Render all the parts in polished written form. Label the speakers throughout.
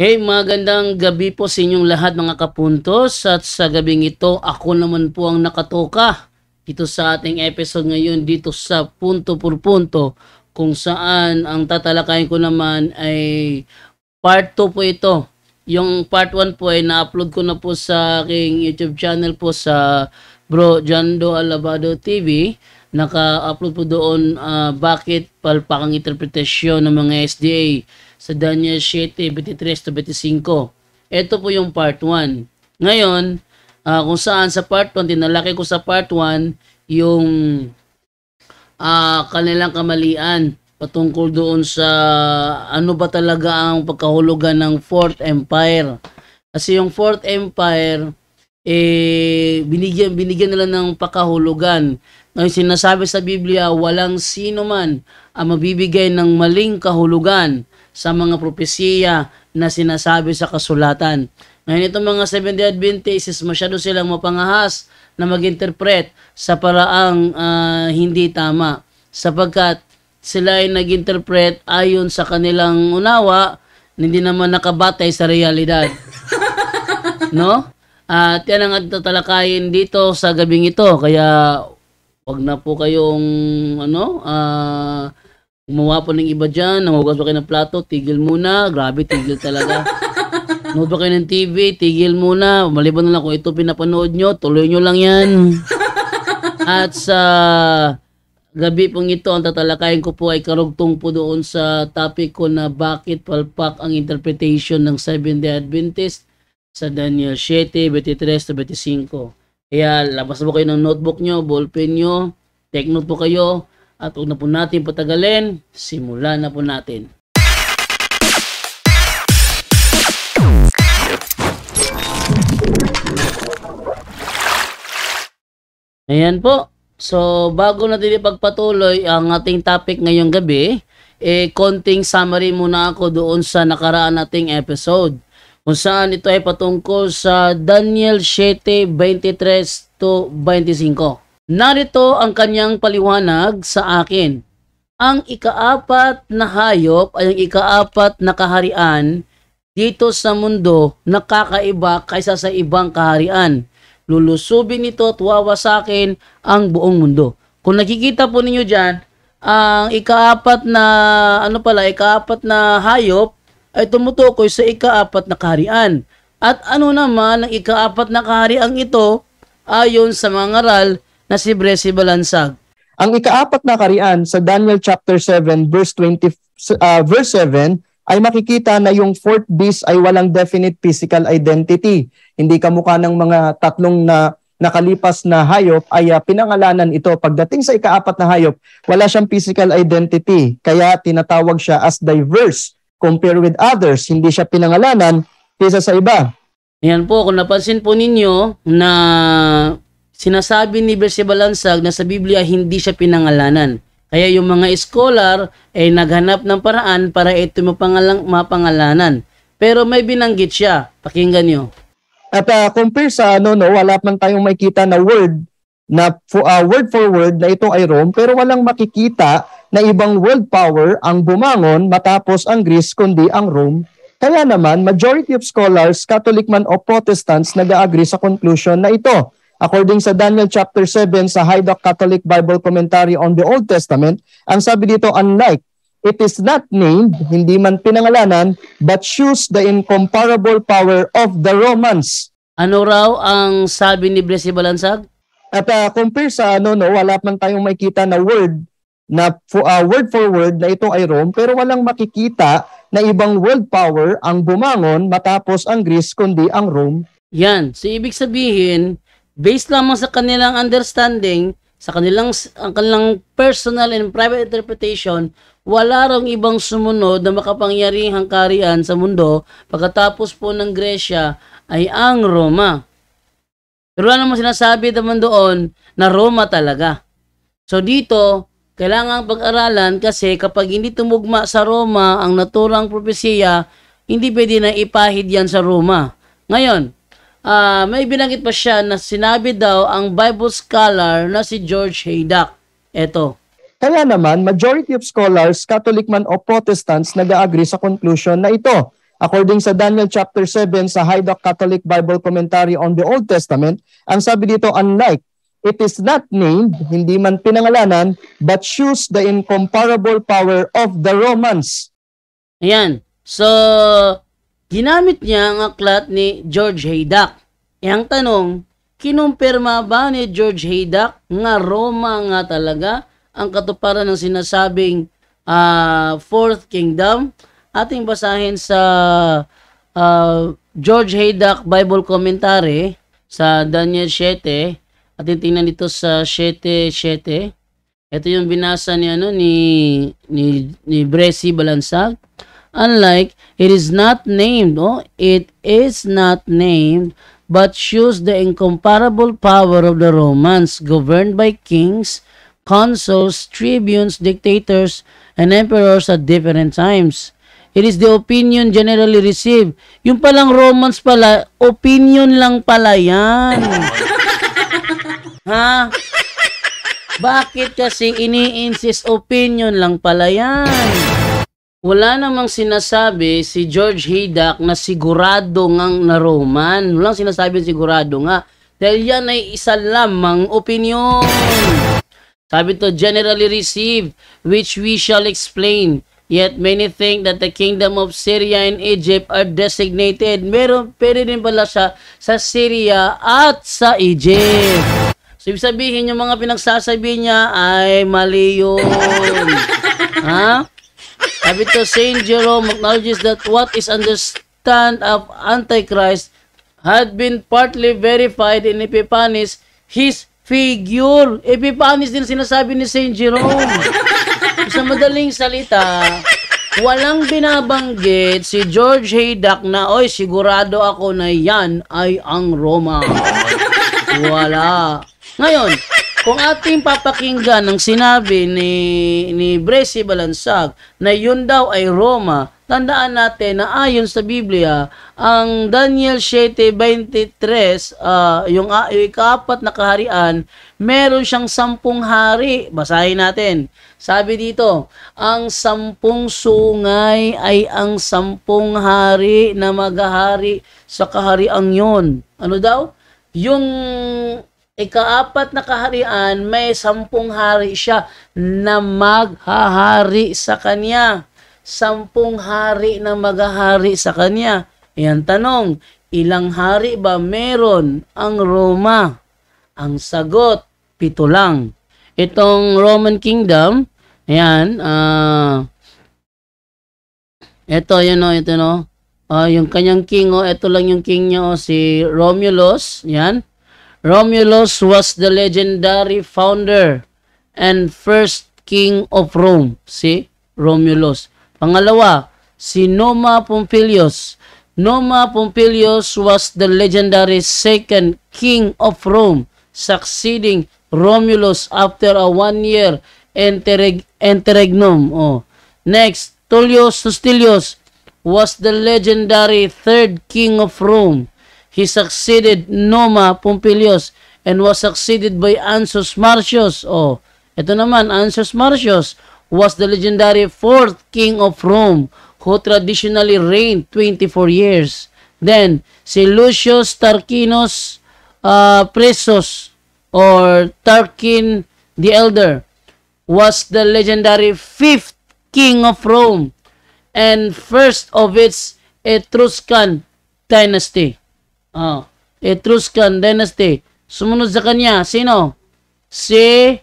Speaker 1: Hey, magandang gabi po sa inyong lahat mga kapuntos, at sa gabing ito ako naman po ang nakatoka dito sa ating episode ngayon dito sa Punto por Punto, kung saan ang tatalakayin ko naman ay part 2 po ito. Yung part 1 po ay na-upload ko na po sa aking YouTube channel po sa Bro Jando Alabado TV. Naka-upload po doon bakit palpak ang interpretasyon ng mga SDA sa Daniel 7:23-25. Ito po yung part 1. Ngayon, kung saan sa part 1, tinalaki ko sa part 1 yung kanilang kamalian patungkol doon sa ano ba talaga ang pagkahulugan ng Fourth Empire. Kasi yung Fourth Empire, binigyan nila ng pakahulugan. Ngayon, sinasabi sa Biblia, walang sino man ang mabibigay ng maling kahulugan sa mga propesiya na sinasabi sa kasulatan. Ngayon, itong mga Seventh-day Adventists, masyado silang mapangahas na mag-interpret sa paraang hindi tama, sapagkat sila ay nag-interpret ayon sa kanilang unawa, hindi naman nakabatay sa realidad. No? At yan ang tatalakayin dito sa gabing ito. Kaya wag na po kayong gumawa po ng iba dyan, namugas pa kayo ng plato, tigil muna. Grabe, tigil talaga. Nanood pa kayo ng TV, tigil muna. Maliban na lang kung ito pinapanood nyo, tuloy nyo lang yan. At sa gabi pong ito, ang tatalakayin ko po ay karugtong po doon sa topic ko na bakit palpak ang interpretation ng Seventh-day Adventist sa Daniel 7:23-25. Kaya labas na po kayo ng notebook nyo, ballpen nyo, take note po kayo, at huwag na po natin patagalin, simulan na po natin. Ayan po. So, bago natin ipagpatuloy ang ating topic ngayong gabi, konting summary muna ako doon sa nakaraan nating episode, kung saan ito ay patungkol sa Daniel 7:23-25. Narito ang kanyang paliwanag sa akin. Ang ikaapat na hayop ay ang ikaapat na kaharian dito sa mundo na kakaiba kaysa sa ibang kaharian. Lulusubin nito at wawasakin ang buong mundo. Kung nakikita po ninyo dyan, ang ikaapat na hayop ay tumutukoy sa ikaapat na kaharian. At ano naman ang ikaapat na kaharian ito ayon sa mga ngaral na si Bresi Balansag?
Speaker 2: Ang ikaapat na kaharian sa Daniel chapter 7 verse 7 ay makikita na yung fourth beast ay walang definite physical identity. Hindi kamukha ng mga tatlong na nakalipas na hayop ay pinangalanan ito. Pagdating sa ikaapat na hayop, wala siyang physical identity. Kaya tinatawag siya as diverse compared with others. Hindi siya pinangalanan kaysa sa iba.
Speaker 1: Yan po, kung napansin po ninyo na sinasabi ni Bresi Balansag na sa Biblia hindi siya pinangalanan. Kaya yung mga scholar ay naghanap ng paraan para ito mapangalanan. Pero may binanggit siya. Pakinggan nyo.
Speaker 2: At compare sa wala man tayong makikita na word for word na ito ay Rome, pero walang makikita na ibang world power ang bumangon matapos ang Greece kundi ang Rome. Kaya naman, majority of scholars, Catholic man o Protestants, nag-agree sa conclusion na ito. According sa Daniel chapter 7 sa Haydock Catholic Bible Commentary on the Old Testament, ang sabi dito, unlike, it is not named, hindi man pinangalanan, but shows the incomparable power of the Romans.
Speaker 1: Ano raw ang sabi ni Bresi Balansag?
Speaker 2: At compare sa wala man tayong makikita na word for word na ito ay Rome, pero walang makikita na ibang world power ang bumangon matapos ang Greece kundi ang Rome.
Speaker 1: Yan. So, ibig sabihin, based lamang sa kanilang understanding, sa kanilang personal and private interpretation, wala rang ibang sumunod na makapangyarihang kaharian sa mundo pagkatapos po ng Gresya ay ang Roma. Pero wala namang sinasabi naman doon na Roma talaga. So dito, kailangan pag-aralan kasi kapag hindi tumugma sa Roma ang naturang propesiya, hindi pwede na ipahid yan sa Roma. Ngayon, may binanggit pa siya na sinabi daw ang Bible scholar na si George Haydock. Eto.
Speaker 2: Kaya naman, majority of scholars, Catholic man o Protestants, nag-agree sa conclusion na ito. According sa Daniel chapter 7 sa Haydock Catholic Bible Commentary on the Old Testament, ang sabi dito, unlike, it is not named, hindi man pinangalanan, but shows the incomparable power of the Romans.
Speaker 1: Ayan. So, ginamit niya ang aklat ni George Haydock. Ang tanong, kinumpirma ba ni George Haydock nga Roma nga talaga ang katuparan ng sinasabing Fourth Kingdom? Ating basahin sa George Haydock Bible Commentary sa Daniel 7. Ating tingnan dito sa 7:7. Ito yung binasa ni ni Bresi Balansag. Unlike, it is not named, it is not named, but shows the incomparable power of the Romans, governed by kings, consuls, tribunes, dictators, and emperors at different times. It is the opinion generally received. Yung palang Romans pala, opinion lang pala yan. Ha? Bakit kasi ini-insist opinion lang pala yan? Wala namang sinasabi si George Haydock na sigurado ngang na Roman. Walang sinasabi sigurado nga. Dahil yan ay isa lamang opinion. Sabi to, generally received, which we shall explain. Yet many think that the kingdom of Syria and Egypt are designated. Pwede din pala siya sa Syria at sa Egypt. So, ibig sabihin, yung mga pinagsasabi niya ay mali yun. Ha? Sabi to, Saint Jerome acknowledges that what is understood of Antichrist had been partly verified in Epiphanes, his figure. Epiphanes din sinasabi ni Saint Jerome. Sa madaling salita, walang binabanggit si George Haydock na, oy, sigurado ako na yan ay ang Roma. Wala. Ngayon, kung ating papakinggan ang sinabi ni Bresi Balansag na yun daw ay Roma, tandaan natin na ayon sa Biblia, ang Daniel 7:23, yung ika-4 na kaharian, meron siyang 10 hari. Basahin natin. Sabi dito, ang 10 sungay ay ang 10 hari na maghahari sa kahariang yun. Ano daw? Yung ika-4 na kaharian, may 10 hari siya na maghahari sa kanya. 10 hari na maghahari sa kanya. Ayan, tanong, ilang hari ba meron ang Roma? Ang sagot, 7 lang. Itong Roman Kingdom, ayan, yung kanyang king, ito lang yung king niya, si Romulus, ayan. Romulus was the legendary founder and first king of Rome, si Romulus. Pangalawa, si Numa Pompilius. Numa Pompilius was the legendary second king of Rome, succeeding Romulus after a 1-year interregnum. Next, Tullius Hostilius was the legendary third king of Rome. He succeeded Numa Pompilius and was succeeded by Ansus Marcius. Ito naman, Ansus Marcius was the legendary fourth king of Rome who traditionally reigned 24 years. Then, si Lucius Tarquinius Precious or Tarquin the Elder was the legendary fifth king of Rome and first of its Etruscan dynasty. Etruscan dynasty. Sumunod sa kanya, sino? Si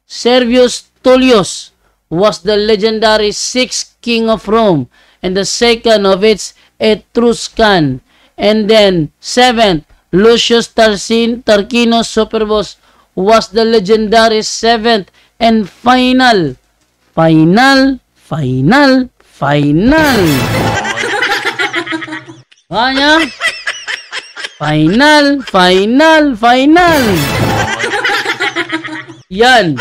Speaker 1: Servius Tullius was the legendary sixth king of Rome and the second of its Etruscan. And then, seventh, Lucius Tarquinius Superbus was the legendary seventh and final. Kanya? Final. Yan.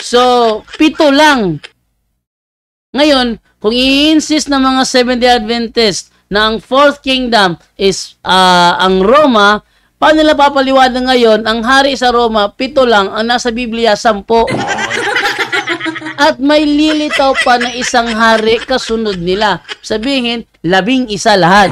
Speaker 1: So, 7 lang. Ngayon, kung i-insist ng mga Seventh-day Adventist na ang Fourth Kingdom is ang Roma, paano nila papaliwanag ngayon, ang hari sa Roma, 7 lang, ang nasa Biblia, 10. At may lilitaw pa na isang hari kasunod nila. Sabihin, 11 lahat.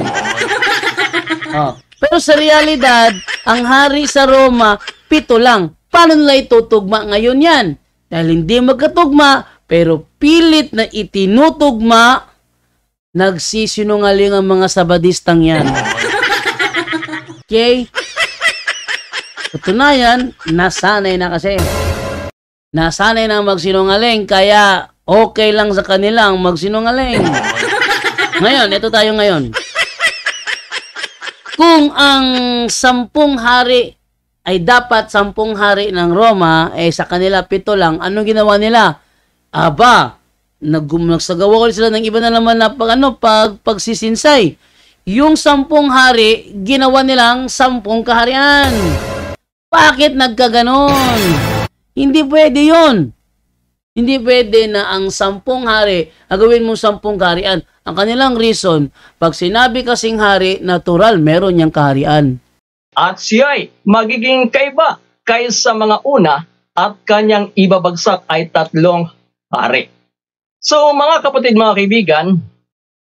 Speaker 1: Pero sa realidad, ang hari sa Roma, 7 lang. Paano nila itutugma ngayon yan? Dahil hindi magkatugma, pero pilit na itinutugma, nagsisinungaling ang mga sabadistang yan. Okay? Katunayan, nasanay na kasi. Nasanay na magsinungaling, kaya okay lang sa kanilang magsinungaling. Ngayon, ito tayo ngayon. Kung ang 10 hari ay dapat 10 hari ng Roma, sa kanila 7 lang, anong ginawa nila? Aba, nagsagawa ulit sila ng iba na naman na pagsisinsay. Yung 10 hari, ginawa nilang 10 kaharian. Bakit nagkaganon? Hindi pwede yun. Hindi pwede na ang 10 hari, agawin mo 10 kaharian. Ang kanilang reason, pag sinabi kasing hari, natural, meron niyang kaharian.
Speaker 3: At siya'y magiging kaiba kaysa mga una at kanyang ibabagsak ay 3 hari. So mga kapatid, mga kaibigan,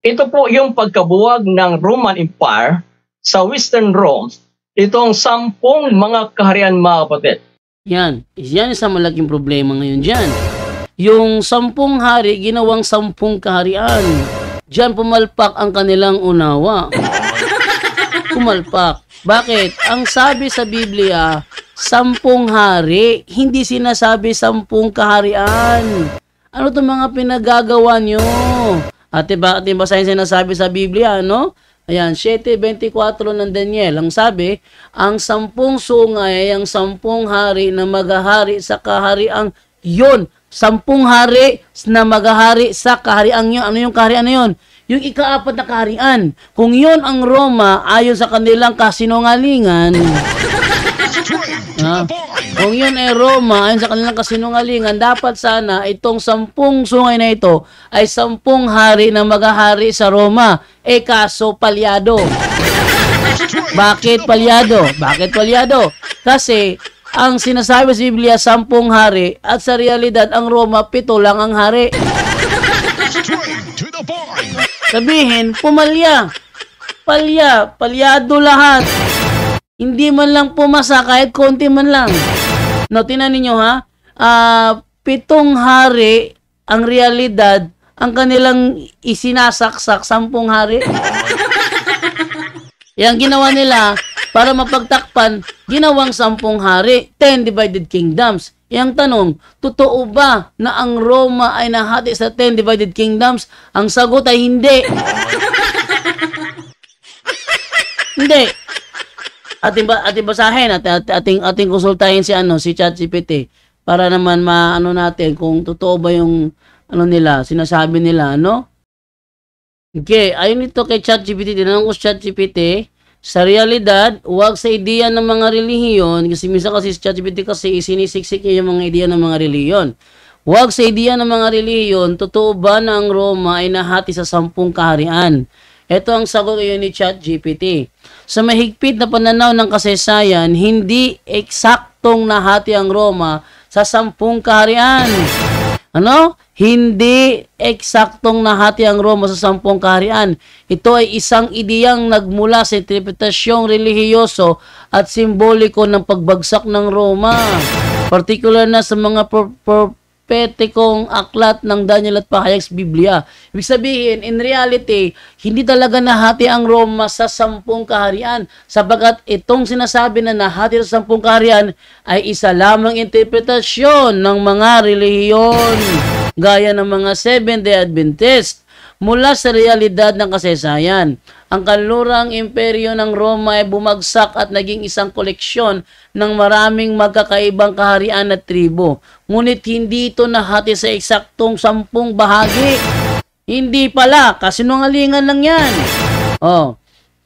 Speaker 3: ito po yung pagkabuwag ng Roman Empire sa Western Rome. Itong 10 mga kaharian, mga kapatid.
Speaker 1: Yan isang malaking problema ngayon dyan. Yung 10 hari, ginawang 10 kaharian. Diyan pumalpak ang kanilang unawa. Pumalpak. Bakit? Ang sabi sa Biblia, 10 hari, hindi sinasabi 10 kaharian. Ano itong mga pinagagawa nyo? Ate basahin sinasabi sa Biblia, no? Ayan, 7:24 ng Daniel. Ang sabi, ang 10 sungay ay ang 10 hari na maghahari sa kahariang yun. 10 hari na maghahari sa kahariang yun. Ano yung kaharian na yun? Yung ika-4 na kaharian. Kung yun ang Roma, ayon sa kanilang kasinungalingan, kung yun ay Roma, ayon sa kanilang kasinungalingan, dapat sana itong 10 sungay na ito ay 10 hari na maghahari sa Roma. Kaso palyado. Bakit palyado? Bakit palyado? Kasi ang sinasabi sa Biblia 10 hari at sa realidad ang Roma 7 lang ang hari. Sabihin, pumalya. Palyado lahat. Hindi man lang pumasa kahit konti man lang. No, tinan ninyo ha. 7 hari ang realidad, ang kanilang isinasaksak 10 hari. Yang ginawa nila para mapagtakpan, ginawang 10 hari, 10 divided kingdoms. Yang tanong, totoo ba na ang Roma ay nahati sa 10 divided kingdoms? Ang sagot ay hindi. Hindi. Ating basahin at ating konsultahin si ChatGPT para naman maano natin kung totoo ba yung sinasabi nila, ano? Okay, ayon ito kay ChatGPT, tinanong ko si ChatGPT, sa realidad, huwag sa ideya ng mga relihiyon, kasi minsan kasi si ChatGPT kasi sinisiksik niya yung mga ideya ng mga relihiyon. Huwag sa ideya ng mga relihiyon, totoo ba na ang Roma ay nahati sa 10 kaharian? Ito ang sagot ngayon ni ChatGPT. Sa mahigpit na pananaw ng kasaysayan, hindi eksaktong nahati ang Roma sa 10 kaharian. Ano? Hindi eksaktong nahati ang Roma sa 10 kaharian. Ito ay isang ideyang nagmula sa interpretasyong relihiyoso at simboliko ng pagbagsak ng Roma. Partikular na sa mga prophetikong aklat ng Daniel at pahayag sa Biblia. Ibig sabihin, in reality, hindi talaga nahati ang Roma sa 10 kaharian, sapagat itong sinasabi na nahati sa 10 kaharian ay isa lamang interpretasyon ng mga relihiyon, gaya ng mga Seventh-day Adventist. Mula sa realidad ng kasaysayan, ang kanlurang imperyo ng Roma ay bumagsak at naging isang koleksyon ng maraming magkakaibang kaharian at tribo. Ngunit hindi ito nahati sa eksaktong 10 bahagi. Hindi pala, kasinungalingan lang yan.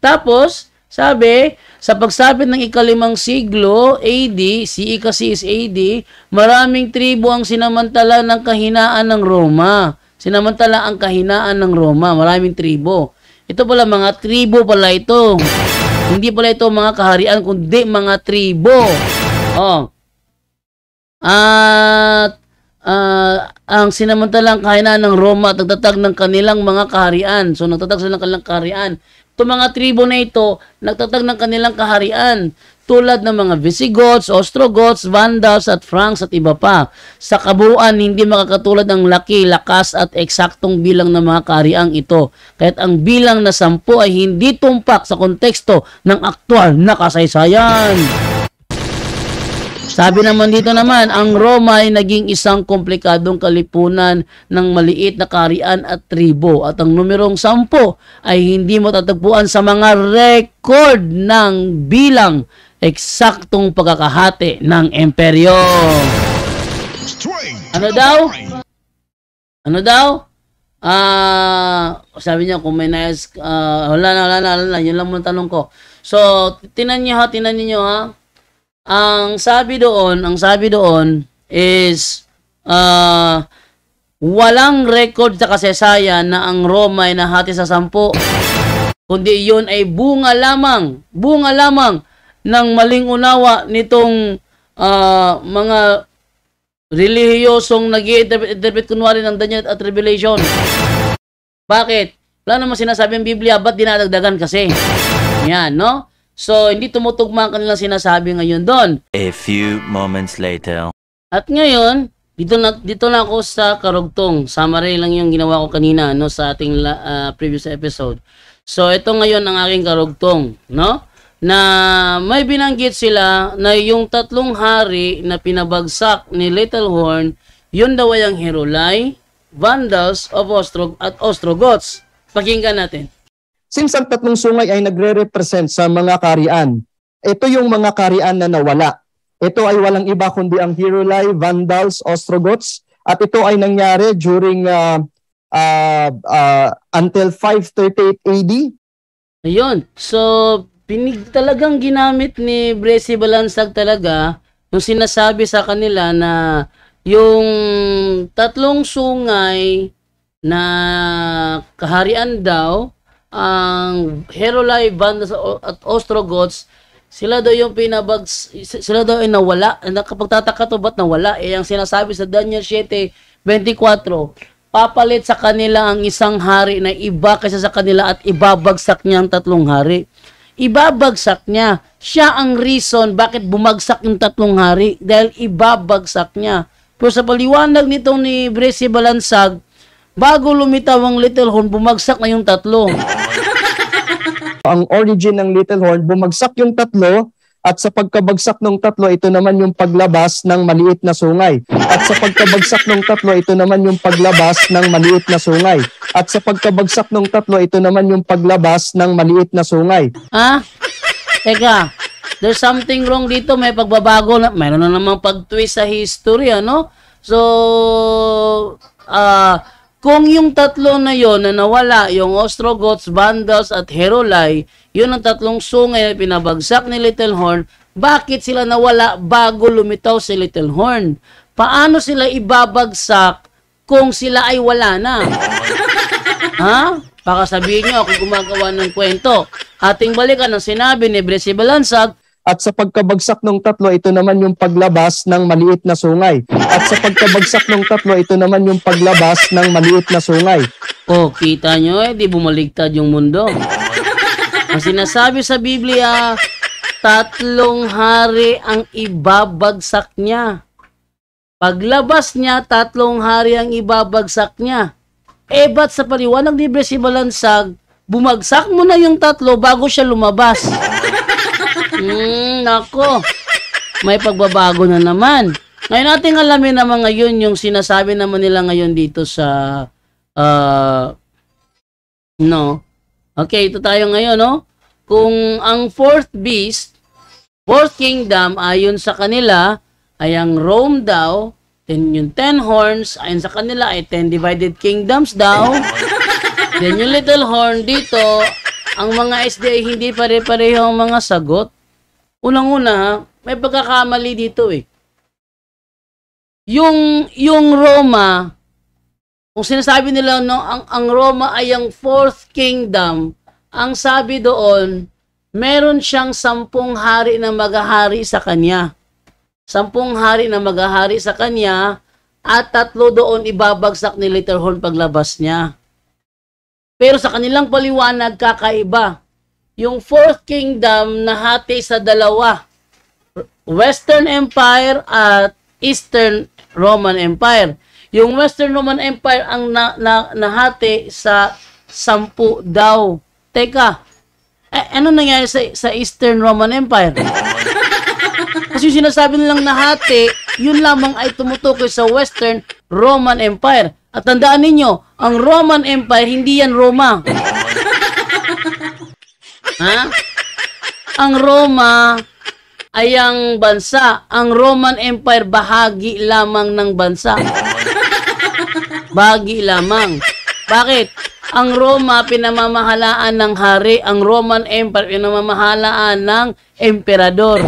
Speaker 1: Tapos, sabi, sa pagsapit ng ika-5 siglo AD, CE kasi is AD, maraming tribo ang sinamantala ng kahinaan ng Roma. Sinamantala ang kahinaan ng Roma, maraming tribo. Ito pala, mga tribo pala ito. Hindi pala ito mga kaharian, kundi mga tribo. At ang sinamantalang kahanan ng Roma at nagtatag ng kanilang mga kaharian. So, nagtatag sila ng kanilang kaharian. Itong mga tribo na ito, nagtatag ng kanilang kaharian. Tulad ng mga Visigoths, Ostrogoths, Vandals at Franks at iba pa. Sa kabuuan, hindi makakatulad ang laki, lakas at eksaktong bilang ng mga kahariang ito. Kaya't ang bilang na 10 ay hindi tumpak sa konteksto ng aktwal na kasaysayan. Sabi naman dito naman, ang Roma ay naging isang komplikadong kalipunan ng maliit na kaharian at tribo. At ang numerong 10 ay hindi matatagpuan sa mga record ng bilang eksaktong pagkakahati ng imperyo. Ano daw? Ano daw? Sabi niya kung may nice, wala na, yun lang mong tanong ko. So, tinan niyo ha. Ang sabi doon is walang record sa kasaysayan na ang Roma ay nahati sa 10, kundi yun ay bunga lamang ng maling unawa nitong mga relihiyosong nag-i-interpret kunwari ng Daniel at Revelation. Bakit? Wala naman sinasabi ang Biblia, ba't dinadagdagan kasi? Yan, no? So, hindi tumutugma ang kanilang sinasabi ngayon doon.
Speaker 4: A few moments later.
Speaker 1: At ngayon, dito na ako sa karugtong. Summary lang yung ginawa ko kanina, no, sa ating previous episode. So, ito ngayon ang aking karugtong, no? Na may binanggit sila na yung 3 hari na pinabagsak ni Little Horn, yun daw ay ang Heruli, Vandals of at Ostrogoths. Pakinggan natin.
Speaker 2: Since ang 3 sungay ay nagre-represent sa mga kaharian, ito yung mga kaharian na nawala. Ito ay walang iba kundi ang Heruli, Vandals, Ostrogoths, at ito ay nangyari during until 538 AD.
Speaker 1: Ayun. So, talagang ginamit ni Bresi Balansag talaga yung sinasabi sa kanila na yung 3 sungay na kaharian daw, ang Heruli, Vandals at Ostrogoths, sila daw yung sila daw ay nawala. Nakapagtataka to, ba't nawala? Ang sinasabi sa Daniel 7:24, papalit sa kanila ang isang hari na iba kaysa sa kanila at ibabagsak niya ang 3 hari. Ibabagsak niya. Siya ang reason bakit bumagsak yung 3 hari, dahil ibabagsak niya. Pero sa paliwanag nitong ni Bresi Balansag, bago lumitaw ang Little Horn, bumagsak na yung 3.
Speaker 2: Ang origin ng Little Horn, bumagsak yung 3, at sa pagkabagsak ng 3, ito naman yung paglabas ng maliit na sungay. At sa pagkabagsak ng 3, ito naman yung paglabas ng maliit na sungay. At sa pagkabagsak ng 3, ito naman yung paglabas ng maliit na sungay.
Speaker 1: Teka, there's something wrong dito, may pagbabago na, mayroon na namang pag-twist sa history, ano? So, kung yung 3 na yon na nawala, yung Ostrogoths, Vandals at Heruli, yun ang 3 sungay na pinabagsak ni Little Horn, bakit sila nawala bago lumitaw si Little Horn? Paano sila ibabagsak kung sila ay wala na? Baka sabihin nyo ako gumagawa ng kwento. Ating balikan ang sinabi ni Bresi Balansag.
Speaker 2: At sa pagkabagsak ng 3, ito naman yung paglabas ng maliit na sungay. At sa pagkabagsak ng 3, ito naman yung paglabas ng maliit na sungay.
Speaker 1: Kita nyo di bumaligtad yung mundo. Ang sinasabi sa Biblia, 3 hari ang ibabagsak niya. Paglabas niya, 3 hari ang ibabagsak niya. Ba't sa paliwanag ni Bresi Balansag, bumagsak mo na yung 3 bago siya lumabas? Nako, may pagbabago na naman. Ngayon natin alamin naman ngayon yung sinasabi naman nila ngayon dito sa okay, ito tayo ngayon, no? Kung ang 4th beast, 4th kingdom, ayon sa kanila ay ang Rome daw, then yung 10 horns ayon sa kanila ay 10 divided kingdoms daw. Then yung Little Horn dito, ang mga SDA hindi pare-pareho ang mga sagot. Unang-una, may pagkakamali dito Yung Roma, kung sinasabi nila ang Roma ay ang 4th kingdom, ang sabi doon, meron siyang 10 hari na maghahari sa kanya. 10 hari na maghahari sa kanya, at 3 doon ibabagsak ni Little Horn paglabas niya. Pero sa kanilang paliwanag, kakaiba. Yung 4th Kingdom nahati sa dalawa. Western Empire at Eastern Roman Empire. Yung Western Roman Empire ang nahati sa 10 daw. Teka, ano nangyari sa Eastern Roman Empire? Kasi yung sinasabi nilang nahati, yun lamang ay tumutukoy sa Western Roman Empire. At tandaan ninyo, ang Roman Empire, hindi yan Roma. Ha? Ang Roma ay ang bansa. Ang Roman Empire, bahagi lamang ng bansa. Bahagi lamang. Bakit? Ang Roma, pinamamahalaan ng hari. Ang Roman Empire, pinamamahalaan ng emperador.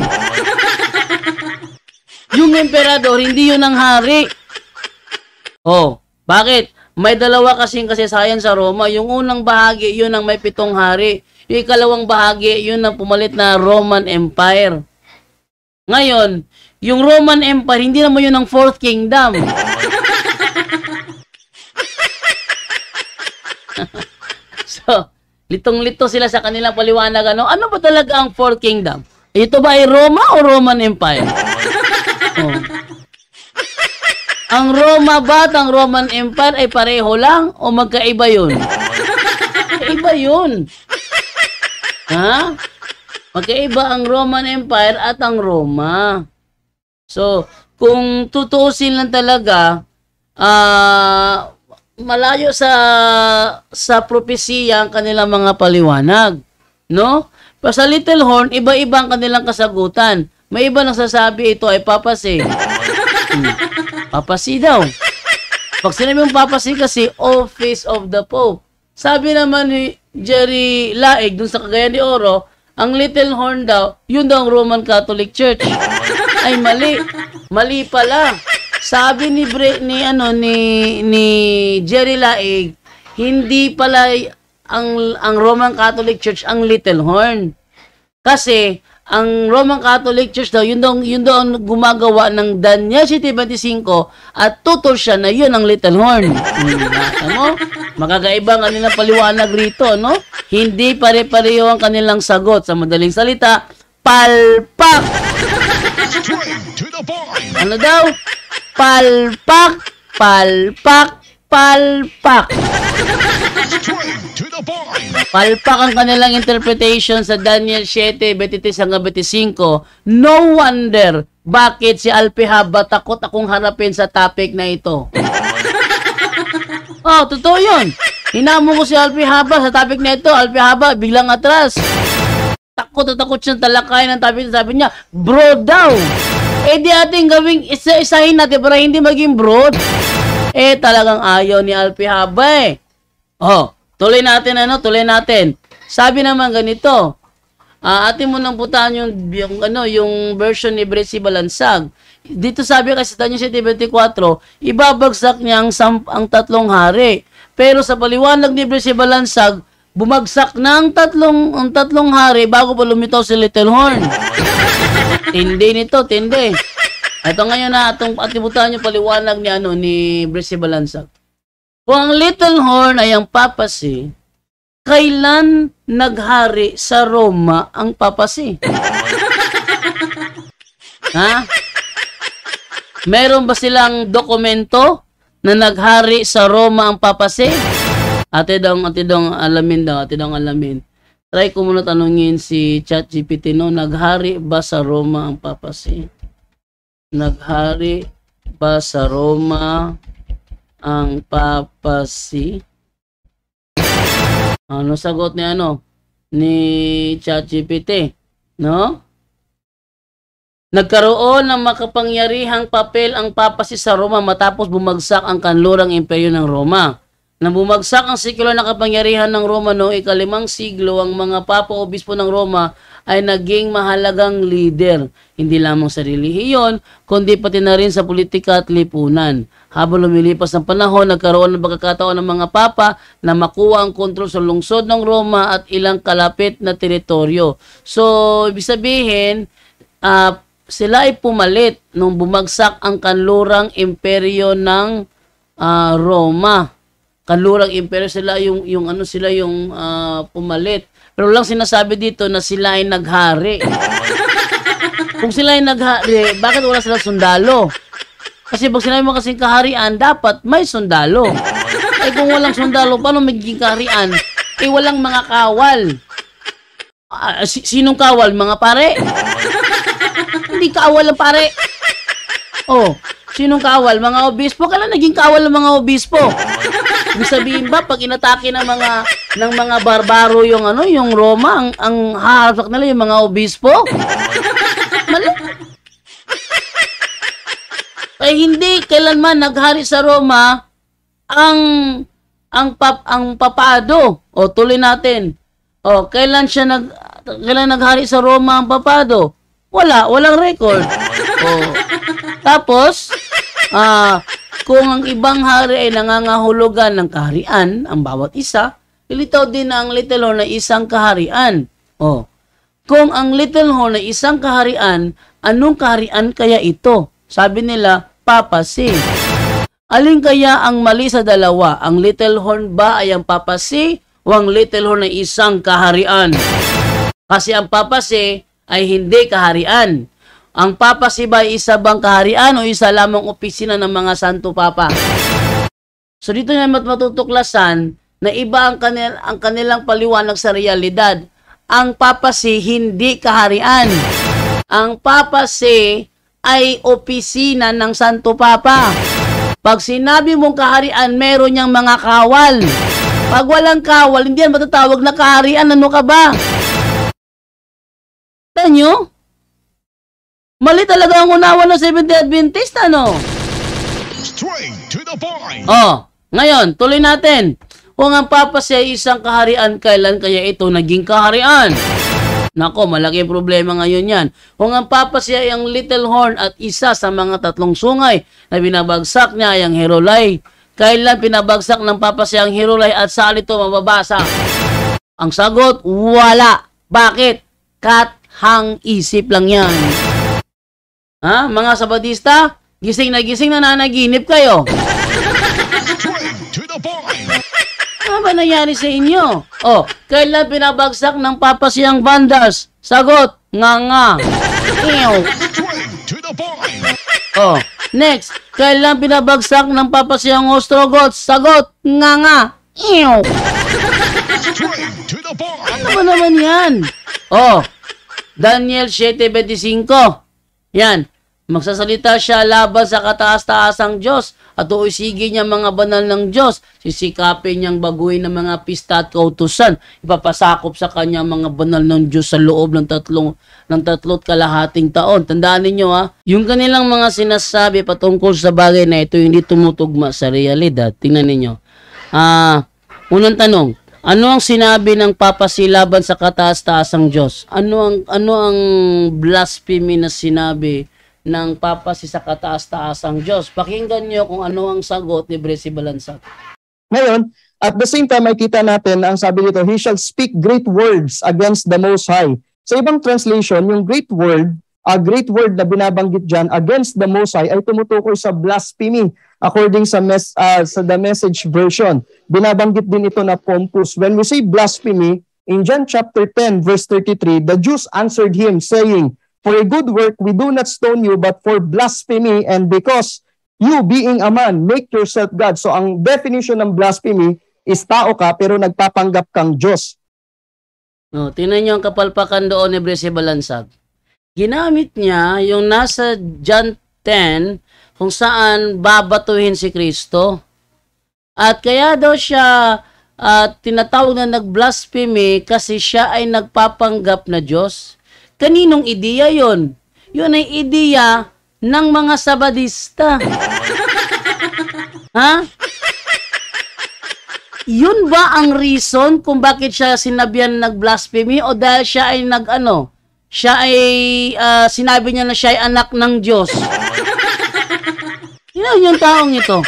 Speaker 1: Yung emperador, hindi yun ang hari. Oh, bakit? May dalawa kasing kasaysayan sa Roma. Yung unang bahagi, yun ang may 7 hari. Yung ikalawang bahagi, yun ang pumalit na Roman Empire. Ngayon, yung Roman Empire, hindi naman yun ang 4th Kingdom. So, litong-lito sila sa kanilang paliwanag. Ano ba talaga ang 4th Kingdom? Ito ba ay Roma o Roman Empire? Oh. Ang Roma ba at ang Roman Empire ay pareho lang o magkaiba yun? Magkaiba yun. Ha? Magkaiba ang Roman Empire at ang Roma. So, kung tutuusin lang talaga, malayo sa propesiya ang kanilang mga paliwanag. No? Pero sa Little Horn, iba-iba ang kanilang kasagutan. May iba nagsasabi ito ay papasi. Papasi daw. Pag sinabi mong papasi kasi, office of the Pope. Sabi naman ni Jerry Laig dun sa Cagayan de Oro, ang Little Horn daw, yun daw ang Roman Catholic Church. Ay mali. Mali pala. Sabi ni Jerry Laig, hindi pala ang Roman Catholic Church ang Little Horn. Kasi ang Roman Catholic Church daw, yun daw ang gumagawa ng Daniel 7:25 at tutol siya na yun ang Little Horn. Ano? Magkakaiba ang kanilang paliwanag rito, no? Hindi pare-pareho ang kanilang sagot. Sa madaling salita, palpak! Ano daw? Palpak, palpak, palpak. Palpak ang kanilang interpretation sa Daniel 7:23-25. No wonder bakit si Alpihaba takot akong harapin sa topic na ito. Oh, totoo yun. Hinamon ko si Alpihaba sa topic na ito. Alpihaba, biglang atras. Takot na takot siyang talakayin ng topic. Sabi niya, bro daw. Eh di ating gawing isa-isahin natin para hindi maging broad. Eh talagang ayaw ni Alpihaba eh. Oh, tuloy natin tuloy natin. Sabi naman ganito. Atin mo nang putaan yung version ni Bresi Balansag. Dito sabi kasi sa Daniel 7:24, ibabagsak niya ang 3 hari. Pero sa paliwanag ni Bresi Balansag, bumagsak ng tatlong hari bago pa lumitaw si Little Horn. Tindi nito, tindi. Ito ngayon na atibutan yung paliwanag ni Bresi Balansag. Kung ang Little Horn ay ang papasi, kailan naghari sa Roma ang papasi? Ha? Meron ba silang dokumento na naghari sa Roma ang papasi? Ate dong alamin. Try ko muna tanungin si ChatGPT, no, naghari ba sa Roma ang papasi? Naghari ba sa Roma ang papasi? Ano sagot ni ChatGPT, no? Nagkaroon ng makapangyarihang papel ang papasi sa Roma matapos bumagsak ang kanlurang imperyo ng Roma. Nang bumagsak ang sekular na kapangyarihan ng Roma noong ika-5 siglo, ang mga papa o obispo ng Roma ay naging mahalagang leader, hindi lamang sa relihiyon, kundi pati na rin sa politika at lipunan. Habang lumilipas ang panahon, nagkaroon ng pagkakataon ng mga papa na makuha ang kontrol sa lungsod ng Roma at ilang kalapit na teritoryo. So, ibig sabihin, sila ay pumalit nung bumagsak ang kanlurang imperyo ng Roma. Kanlurang imperyo sila yung pumalit. Pero lang sinasabi dito na sila ay naghari. Kung sila ay naghari, bakit wala silang sundalo? Kasi pag sinabi mo kasing kaharian, dapat may sundalo. Eh kung walang sundalo, paano magiging kaharian? Eh walang mga kawal. Sinong kawal? Mga pare? Hindi kawal ang pare. Oh, sinong kawal? Mga obispo? Kailan naging kawal ang mga obispo? Ibig sabihin ba pag inatake ng mga barbaro yung Roma, ang haharap nila yung mga obispo? Mali. Eh hindi kailanman naghari sa Roma ang papado. O tuloy natin. O kailan naghari sa Roma ang papado? Walang record. O tapos kung ang ibang hari ay nangangahulugan ng kaharian, ang bawat isa, ilitaw din na ang little horn ay isang kaharian. O, kung ang little horn ay isang kaharian, anong kaharian kaya ito? Sabi nila, papacy. Alin kaya ang mali sa dalawa? Ang little horn ba ay ang papacy o ang little horn ay isang kaharian? Kasi ang papacy ay hindi kaharian. Ang papacy ba ay isa bang kaharian o isa lamang opisina ng mga Santo Papa? So dito na matutuklasan na iba ang kanilang paliwanag sa realidad. Ang papacy hindi kaharian. Ang papacy ay opisina ng Santo Papa. Pag sinabi mong kaharian, meron niyang mga kawal. Pag walang kawal, hindi yan matatawag na kaharian. Ano ka ba? Tanyo? Mali talaga ang unawa ng Seventh-day Adventist, ano?
Speaker 5: Straight to the point.
Speaker 1: Oh, ngayon, tuloy natin. Kung ang papacy ay isang kaharian, kailan kaya ito naging kaharian? Nako, malaki problema ngayon yan. Kung ang papacy ay ang little horn at isa sa mga tatlong sungay na binabagsak niya ay ang Herolay, kailan pinabagsak ng papacy ang Herolay at saan ito mababasa? Ang sagot, wala. Bakit? Kathang isip lang yan. Ha? Mga Sabadista, gising na nanaginip kayo.
Speaker 5: Straight to the point.
Speaker 1: Ano ba nangyari sa inyo? Oh, kailan pinabagsak ng papacy ang Vandas? Sagot, nga. Ew.
Speaker 5: Straight to the point.
Speaker 1: Oh, next, kailan pinabagsak ng papacy ang Ostrogoths? Sagot, nga. Ew.
Speaker 5: Straight to the point.
Speaker 1: Ano ba naman yan? Oh, Daniel 7:25. Yan. Magsasalita siya laban sa kataas-taasang Diyos at uusigin niya mga banal ng Diyos. Sisikapin niyang baguhin ng mga pista at kautusan. Ipapasakop sa kanya mga banal ng Diyos sa loob ng tatlo't kalahating taon. Tandaan ninyo yung kanilang mga sinasabi patungkol sa bagay na ito hindi tumutugma sa realidad. Tingnan ninyo. Unang tanong, ano ang sinabi ng papacy laban sa kataas-taasang Diyos? Ano ang blasphemy na sinabi ng papacy sa kataas-taasang Diyos? Pakinggan niyo kung ano ang sagot ni Bresi Balansag.
Speaker 2: Ngayon, at the same time, makita natin na ang sabi dito, he shall speak great words against the Most High. Sa ibang translation, yung great word na binabanggit dyan against the Most High ay tumutukoy sa blasphemy according sa the Message version. Binabanggit din ito na pompous. When we say blasphemy, in John chapter 10 verse 33, the Jews answered him saying, for a good work we do not stone you, but for blasphemy, and because you being a man, make yourself God. So ang definition ng blasphemy is tao ka pero nagpapanggap kang Diyos.
Speaker 1: No, tingnan niyo ang kapalpakan doon ni Bresi Balansag. Ginamit niya yung nasa John 10 kung saan babatuhin si Kristo. At kaya daw siya tinatawag na nag-blasphemy kasi siya ay nagpapanggap na Diyos. Kaninong ideya yon? Yun ay ideya ng mga Sabadista. Ha? Yun ba ang reason kung bakit siya sinabihan nag-blasphemy o dahil siya ay sinabi niya na siya ay anak ng Diyos? Yun yung taong ito.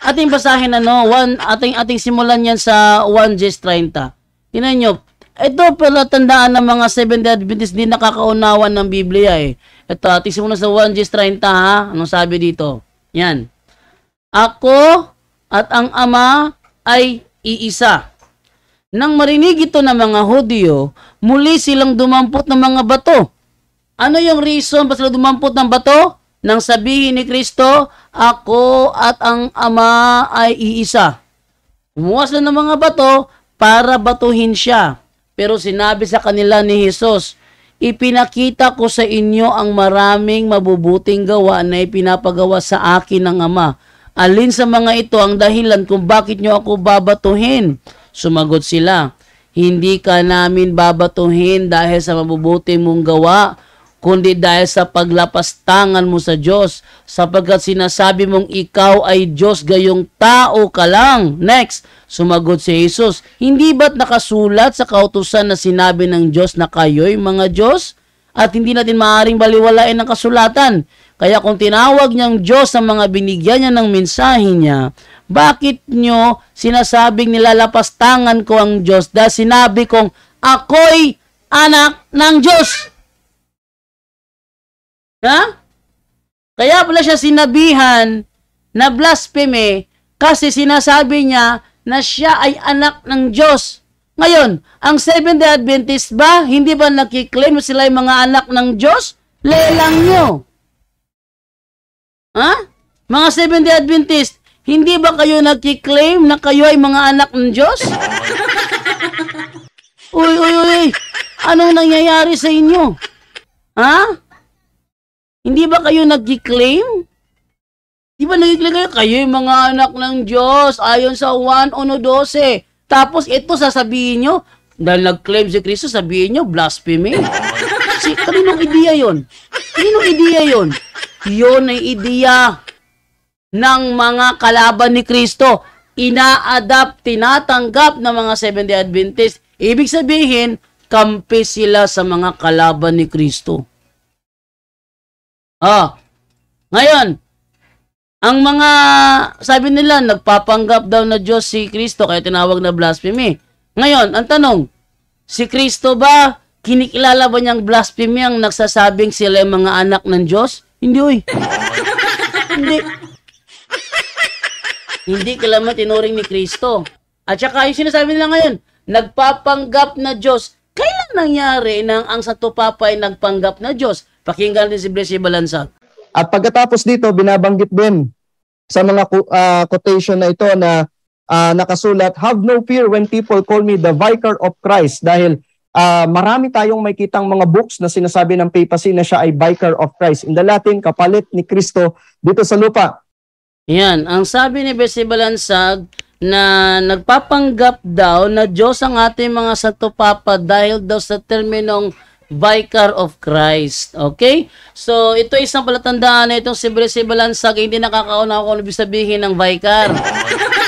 Speaker 1: Ating basahin ating simulan yan sa 1:30. Tingnan nyo, Ito pala tandaan ng mga Seventh-day Adventist, di nakakaunawan ng Biblia eh. Ito, tingnan mo na sa 1 Gs 30 ha. Anong sabi dito? Yan. Ako at ang Ama ay iisa. Nang marinig ito ng mga Hudyo, muli silang dumampot ng mga bato. Ano yung reason pa sila dumampot ng bato? Nang sabihin ni Kristo, ako at ang Ama ay iisa. Umuwas na ng mga bato para batuhin siya. Pero sinabi sa kanila ni Jesus, ipinakita ko sa inyo ang maraming mabubuting gawa na ipinapagawa sa akin ng Ama. Alin sa mga ito ang dahilan kung bakit nyo ako babatuhin? Sumagot sila, hindi ka namin babatuhin dahil sa mabubuti mong gawa, kundi dahil sa paglapastangan mo sa Diyos, sapagkat sinasabi mong ikaw ay Diyos gayong tao ka lang. Next, sumagot si Jesus, hindi ba't nakasulat sa kautusan na sinabi ng Diyos na kayo'y mga Diyos? At hindi natin maaaring baliwalain ng kasulatan. Kaya kung tinawag niyang Diyos ang mga binigyan niya ng mensahe niya, bakit nyo sinasabing nilalapastangan ko ang Diyos dahil sinabi kong ako'y anak ng Diyos? Ha? Kaya pala siya sinabihan na blasphemy kasi sinasabi niya na siya ay anak ng Diyos. Ngayon, ang Seventh-day Adventist ba, hindi ba nakiklaim na sila ay mga anak ng Diyos? Lelang nyo. Ha? Mga Seventh-day Adventist, hindi ba kayo nakiklaim na kayo ay mga anak ng Diyos? Uy. Anong nangyayari sa inyo? Ha? Hindi ba kayo nag-claim? Di ba nag-claim kayo? Kayo yung mga anak ng Diyos ayon sa 1:12. Tapos ito sasabihin nyo, dahil nag-claim si Kristo, sabihin nyo, blasphemy. Kaninong ideya yun? Kaninong ideya yun? Yun ay ideya ng mga kalaban ni Kristo. Ina-adapt, tinatanggap ng mga Seventh-day Adventist. Ibig sabihin, kampi sila sa mga kalaban ni Kristo. Ngayon, ang mga, sabi nila, nagpapanggap daw na Diyos si Kristo, kaya tinawag na blasphemy. Ngayon, ang tanong, si Kristo ba, kinikilala ba niyang blasphemy ang nagsasabing sila ay mga anak ng Diyos? Hindi, uy. Hindi kailangan tinuring ni Kristo. At saka, yung sinasabi nila ngayon, nagpapanggap na Diyos. Kailan nangyari nang ang Santo Papa ay nagpanggap na Diyos? Pakinggan din si Blessed Balansag.
Speaker 2: At pagkatapos dito, binabanggit din sa mga quotation na ito na nakasulat, have no fear when people call me the Vicar of Christ. Dahil marami tayong may kitang mga books na sinasabi ng papacy na siya ay Vicar of Christ. In the Latin, kapalit ni Kristo dito sa lupa.
Speaker 1: Yan, ang sabi ni Blessed Balansag na nagpapanggap daw na Diyos ang ating mga Santo Papa dahil daw sa terminong Vicar of Christ. Okay? So, ito isang palatandaan na itong si Blessed Balansag, hindi nakakaunawa kung ano ibig sabihin ng Vicar.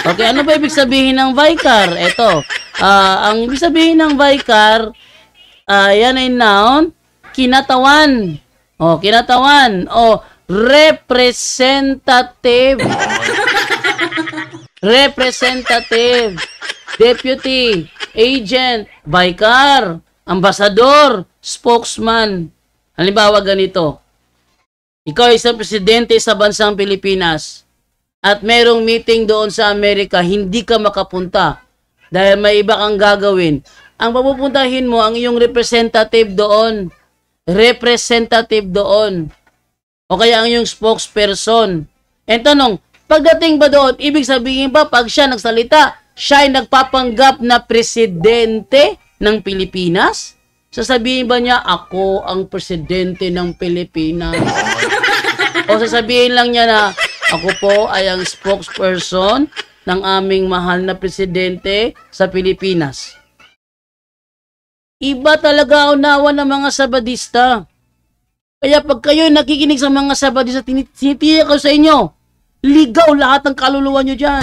Speaker 1: Okay, ano ba ibig sabihin ng Vicar? Ito, ang ibig sabihin ng Vicar, yan ay noun, kinatawan. Kinatawan. Representative. Representative. Deputy. Agent. Vicar. Ambasador, spokesman. Halimbawa ganito, ikaw ay isang presidente sa bansang Pilipinas at merong meeting doon sa Amerika, hindi ka makapunta dahil may iba kang gagawin. Ang papupuntahin mo, ang iyong representative doon. Representative doon. O kaya ang iyong spokesperson. And tanong, pagdating ba doon, ibig sabihin ba pag siya nagsalita, siya ay nagpapanggap na presidente ng Pilipinas? Sasabihin ba niya, ako ang presidente ng Pilipinas? O sasabihin lang niya na, ako po ay ang spokesperson ng aming mahal na presidente sa Pilipinas? Iba talaga unawa ng mga Sabadista. Kaya pag kayo nakikinig sa mga Sabadista, tinitiyak ko sa inyo, ligaw lahat ng kaluluwa nyo dyan.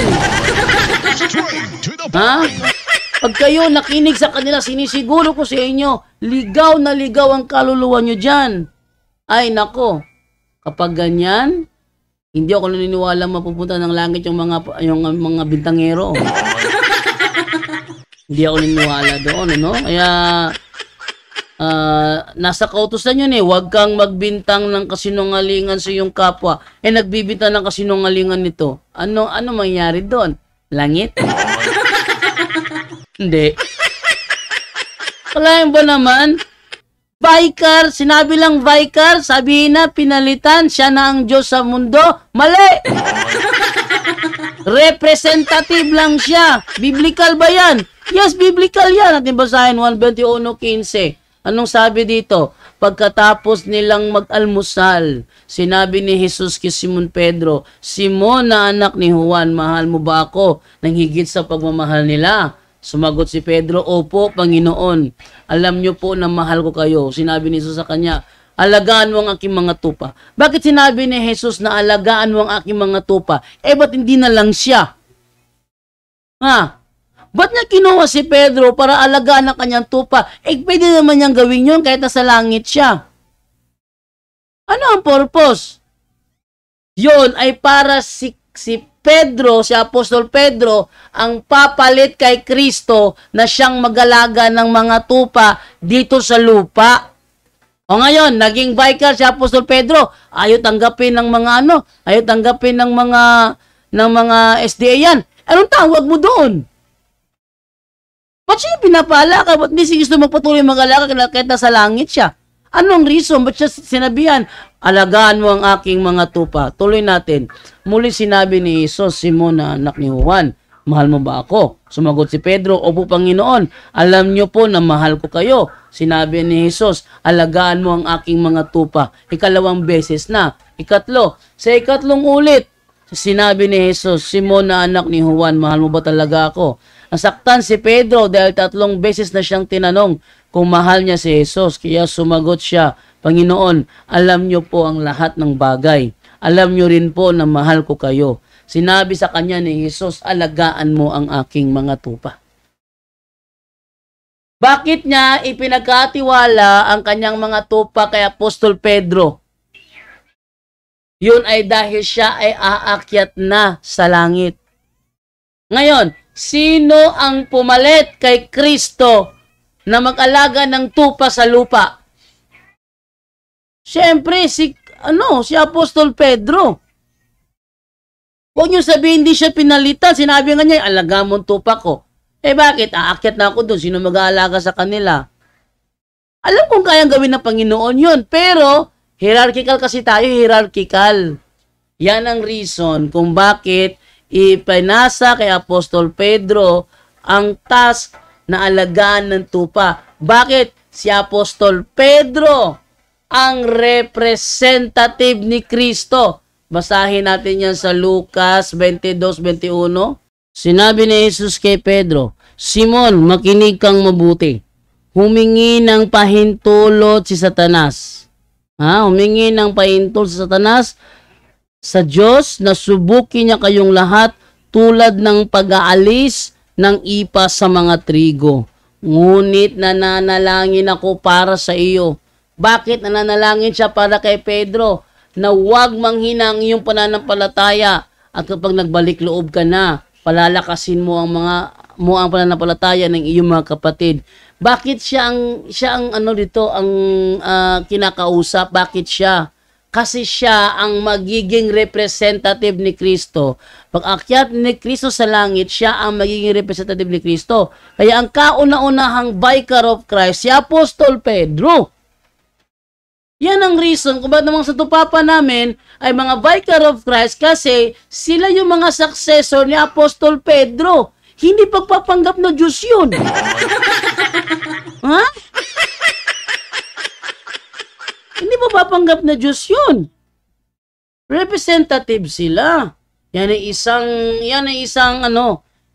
Speaker 5: Straight to the
Speaker 1: Ha?
Speaker 5: point.
Speaker 1: Pag kayo nakinig sa kanila, sinisiguro ko sa inyo, ligaw na ligaw ang kaluluwa nyo dyan. Ay, nako. Kapag ganyan, hindi ako naniniwala mapupunta ng langit yung mga bintangero. Hindi ako niniwala doon, ano? Kaya, nasa kautusan yun eh. Huwag kang magbintang ng kasinungalingan sa iyong kapwa. Nagbibintang ng kasinungalingan nito. Ano mangyari doon? Langit? Hindi. Kalahin ba naman? Vicar, sinabi lang Vicar, sabihin na pinalitan, siya na ang Diyos sa mundo. Mali! Representative lang siya. Biblical ba yan? Yes, biblical yan. Atin basahin 1:21-15. Anong sabi dito? Pagkatapos nilang mag-almusal, sinabi ni Jesus kay Simon Pedro, Simon na anak ni Juan, mahal mo ba ako nang higit sa pagmamahal nila? Sumagot si Pedro, opo, Panginoon. Alam niyo po na mahal ko kayo. Sinabi ni Jesus sa kanya, alagaan mo ang aking mga tupa. Bakit sinabi ni Jesus na alagaan mo ang aking mga tupa? Ba't hindi na lang siya? Ba't niya kinuha si Pedro para alagaan ang kanyang tupa? Pwede naman niyang gawin yun kahit nasa langit siya. Ano ang purpose? Yun ay para si Pedro, si Apostol Pedro, ang papalit kay Kristo na siyang mag-alaga ng mga tupa dito sa lupa. O ngayon, naging vicar si Apostol Pedro, ayaw tanggapin ng mga ayaw tanggapin ng mga SDA yan. Anong tawag mo doon? Ba't siya pinapala ka? Ba't hindi si Kristo magpatuloy mag-alaga kahit nasa langit siya? Anong reason? Ba't siya sinabihan? Alagaan mo ang aking mga tupa. Tuloy natin. Muli sinabi ni Jesus, Simon na anak ni Juan, mahal mo ba ako? Sumagot si Pedro, opo Panginoon, alam niyo po na mahal ko kayo. Sinabi ni Jesus, alagaan mo ang aking mga tupa. Ikalawang beses na. Ikatlo, sa ikatlong ulit, sinabi ni Jesus, Simon na anak ni Juan, mahal mo ba talaga ako? Nasaktan si Pedro dahil 3 beses na siyang tinanong kung mahal niya si Jesus. Kaya sumagot siya, Panginoon, alam niyo po ang lahat ng bagay. Alam niyo rin po na mahal ko kayo. Sinabi sa kanya ni Jesus, alagaan mo ang aking mga tupa. Bakit niya ipinagkatiwala ang kanyang mga tupa kay Apostol Pedro? Yun ay dahil siya ay aakyat na sa langit. Ngayon, sino ang pumalit kay Kristo na mag-alaga ng tupa sa lupa? Siyempre, si Apostol Pedro. Huwag niyo sabihin, hindi siya pinalitan. Sinabi nga niya, alaga mo ang tupa ko. Bakit? Aakyat na ako doon. Sino mag-aalaga sa kanila? Alam kong kayang gawin ng Panginoon yun. Pero, hierarchical kasi tayo, hierarchical. Yan ang reason kung bakit ipinasa kay Apostol Pedro ang task na alagaan ng tupa. Bakit? Si Apostol Pedro ang representative ni Kristo. Basahin natin yan sa Lucas 22:21. Sinabi ni Jesus kay Pedro, Simon, makinig kang mabuti. Humingi ng pahintulot si Satanas. Humingi ng pahintulot si Satanas sa Diyos na subukin niya kayong lahat tulad ng pag-aalis ng ipa sa mga trigo. Ngunit nananalangin ako para sa iyo. Bakit nananalangin siya para kay Pedro? Na huwag manghina ang iyong pananampalataya at kapag nagbalik loob ka na, palalakasin mo ang pananampalataya ng iyong mga kapatid. Bakit siya ang kinakausap? Bakit siya? Kasi siya ang magiging representative ni Kristo. Pag-akyat ni Kristo sa langit, siya ang magiging representative ni Kristo. Kaya ang kauna-unahang vicar of Christ, si Apostol Pedro. Yan ang reason kung bakit namang sa tupapa namin ay mga vicar of Christ kasi sila yung mga successor ni Apostol Pedro. Hindi pagpapanggap na Diyos yun. Hindi papapanggap na Diyos yun. Representative sila. Yan ay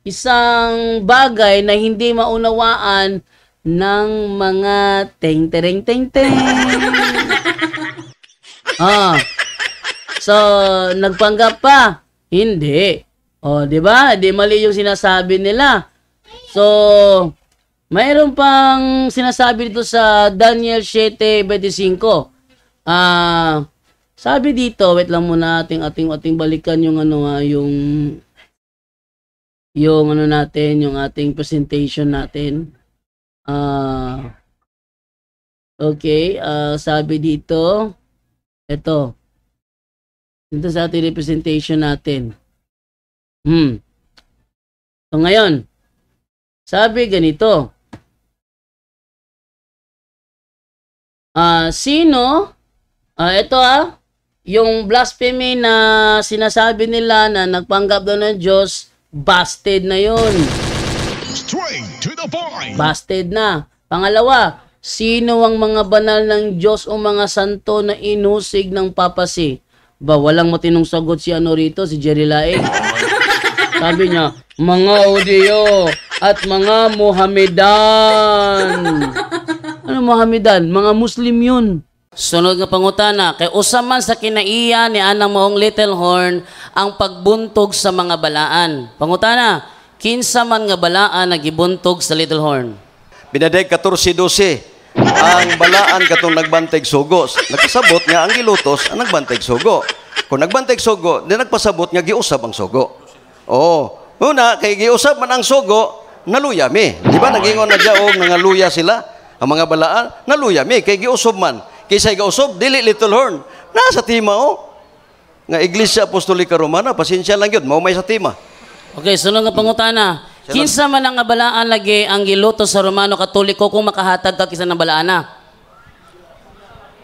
Speaker 1: isang bagay na hindi maunawaan ng mga teng-tereng-teng-teng. So, nagpanggap pa? Hindi. Di ba? Di mali yung sinasabi nila. So, mayroon pang sinasabi dito sa Daniel 7:25. Sabi dito, wait lang muna ating balikan yung yung ano natin, yung ating presentation natin. Okay, sabi dito, ito sa ating representation natin. So ngayon, sabi ganito, sino, ito yung blasphemy na sinasabi nila na nagpanggap daw ng Diyos, busted na yun.
Speaker 5: Straight to the point.
Speaker 1: Busted na. Pangalawa, sino ang mga banal ng Diyos o mga santo na inusig ng papasi? Ba, walang matinong sagot si ano rito, si Jerry Laig. Sabi niya, mga Udyo at mga Mohamedan. Ano Mohamedan? Mga Muslim yun. Sunod nga pangutana, kay usaman sa kinaiya ni anang maong Little Horn ang pagbuntog sa mga balaan. Pangutana, kinsa man nga balaan nagibuntog sa Little Horn?
Speaker 6: Binadeg 14-12. Ang balaan katong nagbantay sugo. Nagpasabot nga ang gilutos ang nagbantay sugo. Kung nagbantay sugo, di nagpasabot nga giusab ang sugo. Una, kay giusab man ang sugo, naluya mi. Di ba nagingon na diaog nangaluya sila? Ang mga balaan, naluya mi. Kay giusab man. Kaysa giusab, dili Little Horn. Nasa tima nga Iglesia Apostolika Romana, pasensya lang yun. May sa tima.
Speaker 1: Okay, sunod nga pangutana. Kinsa man ang balaan lagi ang gilutos sa Romano Katoliko kung makahatag ka kinsa ng balaana?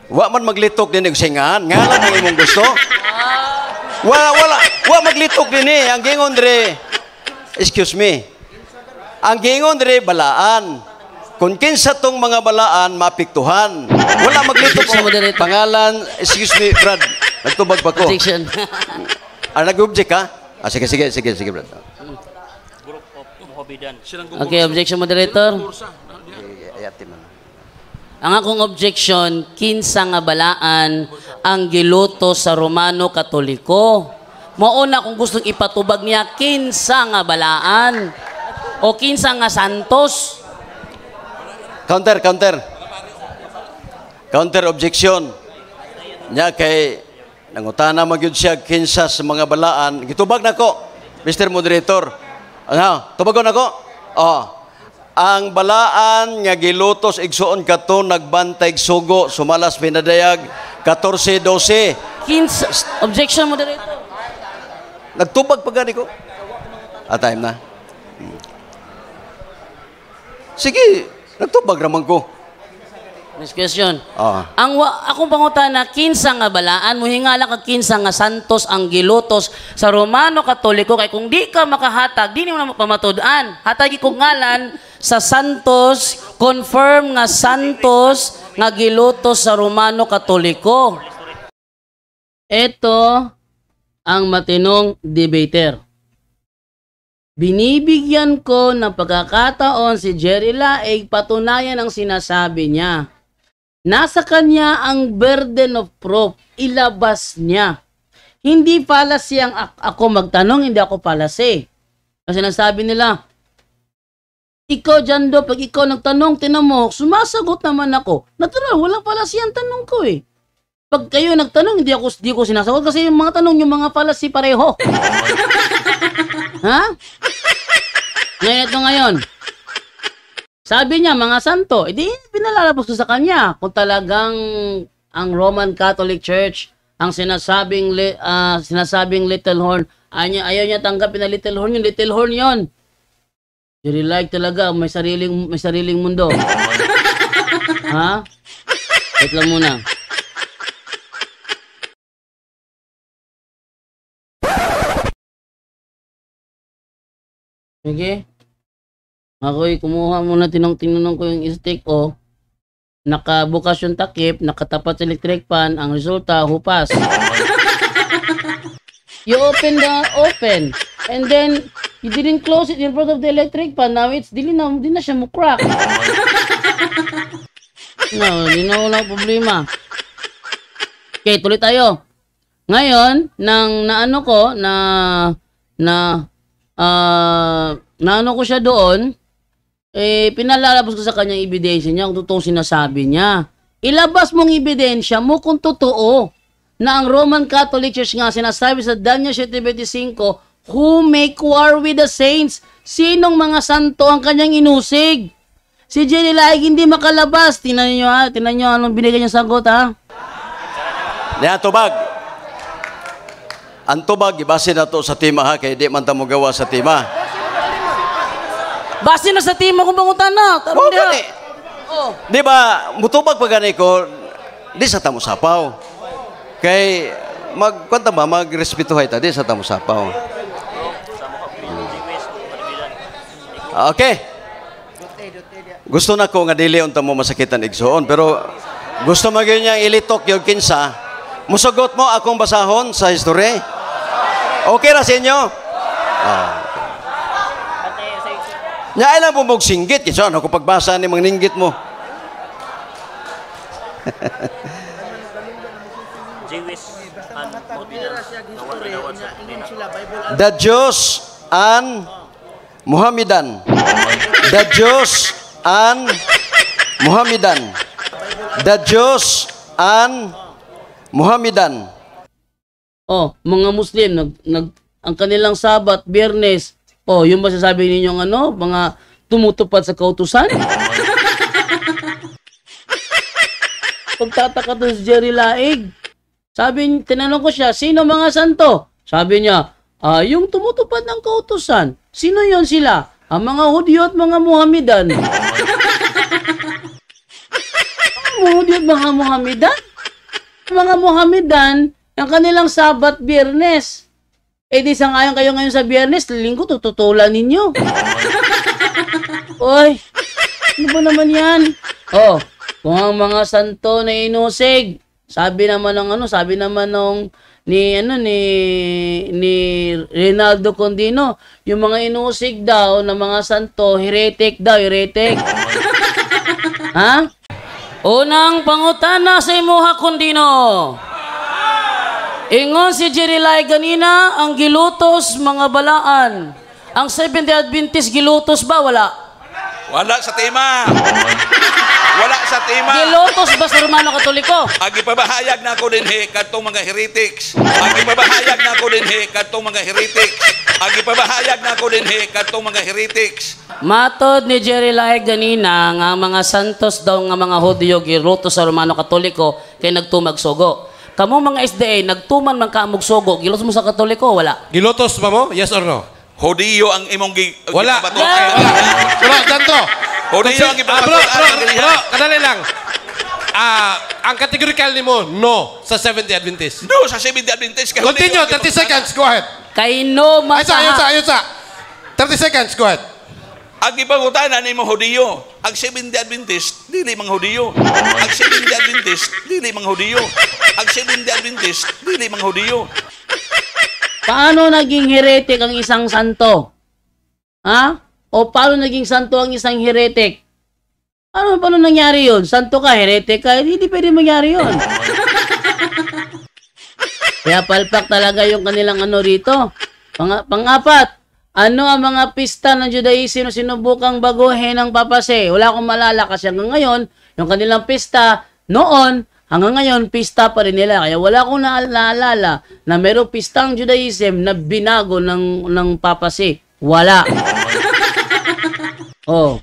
Speaker 6: Wa man maglitok din og singahan. Nga lang ang imong gusto. Wa maglitok din ang gingon dire. Excuse me. Ang gingon dire balaan. Kung kinsa tong mga balaan maapektuhan. Wala maglitok sa pangalan. Excuse me, Brad. Nagtubag pa ko.
Speaker 1: Objection.
Speaker 6: Nag-object ka? Sige, Brad.
Speaker 1: Okay, objection moderator. Ang akong objection, kinsa nga balaan ang giluto sa Romano Katoliko. Mauna kung gustong ipatubag niya, kinsa nga balaan o kinsa nga santos.
Speaker 6: Counter objection. Nya kay nangutana magyud siya kinsa sa mga balaan. Gitubag nako, Mr. Moderator. Tubagon ako? Ang balaan nga gilutos igsuon kato nagbantay sugo sumalas pinadayag 14-12.
Speaker 1: Objection moderator.
Speaker 6: Nagtubag pa gani ko. Time na. Sige, nagtubag raman ko.
Speaker 1: Next question. Akong pangutana, kinsa nga balaan, muhingala ka kinsa nga santos ang gilutos sa Romano Katoliko, kay kung di ka makahatag, di mo na pamatud-an. Hatagi kong ngalan sa santos, confirm nga santos nga gilutos sa Romano Katoliko. Ito ang matinong debater. Binibigyan ko ng pagkakataon si Jerry Laig patunayan ang sinasabi niya. Nasa kanya ang burden of proof. Ilabas niya. Hindi fallacy ang ako magtanong, hindi ako fallacy. Kasi nasabi nila, ikaw, Jando, pag ikaw nagtanong, tinan mo, sumasagot naman ako. Natural, walang fallacy ang tanong ko eh. Pag kayo nagtanong, hindi ko sinasagot kasi yung mga tanong, yung mga fallacy pareho. Ha? Ngayon, ito ngayon. Sabi niya, mga santo, edi pinalalabas ko sa kanya kung talagang ang Roman Catholic Church ang sinasabing Little Horn, ayaw niya tanggapin na Little Horn, yung Little Horn yon. Jerry Laig talaga, may sariling mundo. Ha? Wait lang muna. Okay? Ako'y kumuha muna, tinanong ko yung stick ko. Nakabukas yung takip, nakatapat sa electric pan, ang resulta, hupas. You open, and then you didn't close it in front of the electric pan. Now it's, di na siya mo-crack. No, di na wala problema. Okay, tuloy tayo. Ngayon, naano ko siya doon, pinalalabas ko sa kanyang ebidensya niya kung totoo sinasabi niya. Ilabas mong ebidensya mo kung totoo na ang Roman Catholic Church nga sinasabi sa Daniel 7:25, Who make war with the saints? Sinong mga santo ang kanyang inusig? Si Jerry Laig hindi makalabas. Tingnan niyo ha. Tingnan niyo anong binigay niyang sagot ha.
Speaker 6: Niya, tubag. Ang tubag, ibase na to sa tima ha, kaya di man ta mo gawa sa tima.
Speaker 1: Base na sa tima kung bangutan na. Tarong diha. Oh.
Speaker 6: Di ba, mutubag pa gani ko, di sa tamo sapaw. Kay, kwanta ba, magrespetuhay ta, di sa tamo sapaw. Okay. Gusto na ko nga dili unta mo masakitan igsoon, pero gusto magyon niyang ilitok yung kinsa, musugot mo akong basahon sa history. Okay ra sa inyo? Nya ilang bumog singgit, kinsa ano kung pagbasa ni mang ninggit mo. The Jews and Muhammadan. The Jews and Muhammadan. The Jews and Muhammadan.
Speaker 1: Oh, mga Muslim ang kanilang Sabat, Biyernes. Oh, yung ba sasabi ninyong ano, mga tumutupad sa kautusan? Pagtataka doon si Jerry Laig. Tinanong ko siya, sino mga santo? Sabi niya, yung tumutupad ng kautusan. Sino yon sila? Ang mga Hudyo at mga Muhammadan. Mga Hudyo at mga Muhammadan? Mga Muhammadan, ang kanilang Sabat, Biyernes. Eh di sangayon kayo ngayon sa Biyernes, linggo tututulan ninyo. Oy, ano ba naman yan? Oh, kung ang mga santo na inusig, sabi naman ni Rinaldo Condino, yung mga inusig daw ng mga santo, heretic daw, heretic. Ha? Unang pangutana sa imuha, Condino. Ingon si Jerry Laig ganina, ang gilutos mga balaan. Ang Seventh-day Adventist gilutos ba? Wala.
Speaker 7: Wala sa tema. Wala sa tema.
Speaker 1: Gilutos ba sa Romano Katoliko?
Speaker 7: Ang ipabahayag na ako dinhi kadtong mga heretics. Ang ipabahayag na ako dinhi kadtong mga heretics. Ang ipabahayag na ako dinhi kadtong mga heretics.
Speaker 1: Matod ni Jerry Laig ganina nga mga santos daw nga mga Hudyo gilutos sa Romano Katoliko kay nagtumag sugo. Kamo mga SDA nagtuman man ka amog sugo, gilutos mo sa Katoliko wala.
Speaker 8: Gilutos ba mo? Yes or no?
Speaker 7: Hodiyo ang imong
Speaker 8: wala. Bro, ganto.
Speaker 7: Hodiyo ang
Speaker 8: bro, kadali lang. Ang categorical nimo no sa Seventh-day Adventist.
Speaker 7: No sa Seventh-day Adventist.
Speaker 8: Continue, 30 seconds, go ahead.
Speaker 1: Kay no masaha.
Speaker 8: Ayun sa. 30 seconds, go ahead.
Speaker 7: Ang ipangutanan ni mo Hodiyo, ang Seventh-day Adventist dili mang Hodiyo. Ang Seventh-day Adventist dili mang Hodiyo. Ang Seventh-day Adventist dili mang Hodiyo.
Speaker 1: Paano naging heretic ang isang santo? Ha? O paano naging santo ang isang heretic? Paano nangyari yun? Santo ka, heretic ka, hindi pwede mangyari yun. Kaya palpak talaga yung kanilang ano rito. Pang-apat, ano ang mga pista ng Judaism na sinubukang baguhin ng papase? Wala akong malala kasi hanggang ngayon, yung kanilang pista noon, hanggang ngayon, pista pa rin nila. Kaya wala akong naalala na mayroong pistang Judaism na binago ng papasi. Wala. Oh.